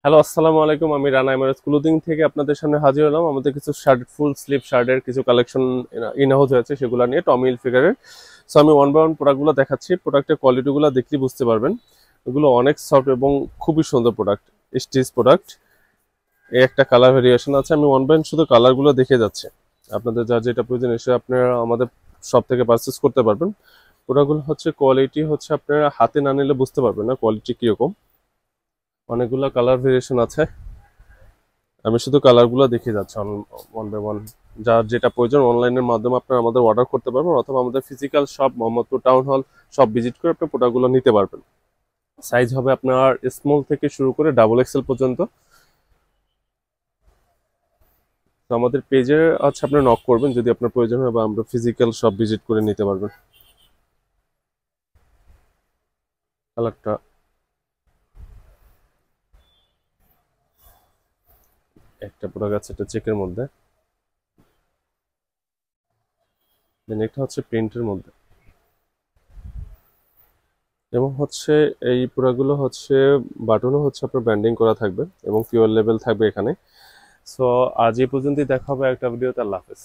Hello, আসসালামু আলাইকুম। আমি রানা এমারেজ ক্লোদিং থেকে আপনাদের সামনে হাজির হলাম। আমাদের কিছু শার্ট, ফুল স্লিভ শার্টের কিছু কালেকশন ইন হাউস হয়েছে, সেগুলো নিয়ে টমি হিলফিগারের। সো আমি ওয়ান বাই ওয়ান প্রোডাক্টগুলো দেখাচ্ছি। প্রোডাক্টের কোয়ালিটিগুলো দেখলেই বুঝতে পারবেন। এগুলো অনেক সফট এবং খুবই সুন্দর প্রোডাক্ট, স্টিচ প্রোডাক্ট। এই একটা কালার ভেরিয়েশন আছে। আমি ওয়ান বাই ওয়ান শুধু কালারগুলো দেখে যাচ্ছি। আপনাদের যার যেটা প্রয়োজন এসে আপনারা আমাদের শপ থেকে পারচেস করতে পারবেন। প্রোডাক্টগুলো হচ্ছে কোয়ালিটি হচ্ছে আপনারা হাতে না নিলে বুঝতে পারবেন না কোয়ালিটি কীরকম। অনেকগুলো কালার ভেরিয়েশন আছে। আমি শুধু কালারগুলো দেখে যাচ্ছি ওয়ান বাই ওয়ান। যার যেটা প্রয়োজন অনলাইনের মাধ্যমে আপনারা আমাদের অর্ডার করতে পারবেন, অথবা আমাদের physical shop Mohammadpur town hall সব ভিজিট করে আপনি প্রোডাক্টগুলো নিতে পারবেন। সাইজ হবে আপনার স্মল থেকে শুরু করে ডাবল এক্সেল পর্যন্ত। তো আমাদের পেজে হচ্ছে আপনি নক করবেন যদি আপনার প্রয়োজন হয়, বা আমরা ফিজিক্যাল শপ ভিজিট করে নিতে পারবেন। কালারটা একটা প্রোডাক্ট আছে, এটা চেকের মধ্যে, দেন একটা হচ্ছে প্রিন্টের মধ্যে, এবং হচ্ছে এই প্রোডাক্টগুলো হচ্ছে বাটনও হচ্ছে আপনার ব্র্যান্ডিং করা থাকবে এবং পিওর লেভেল থাকবে এখানে। সো আজ এই পর্যন্তই, দেখা হবে একটা ভিডিওতে। আল্লাহ হাফেজ।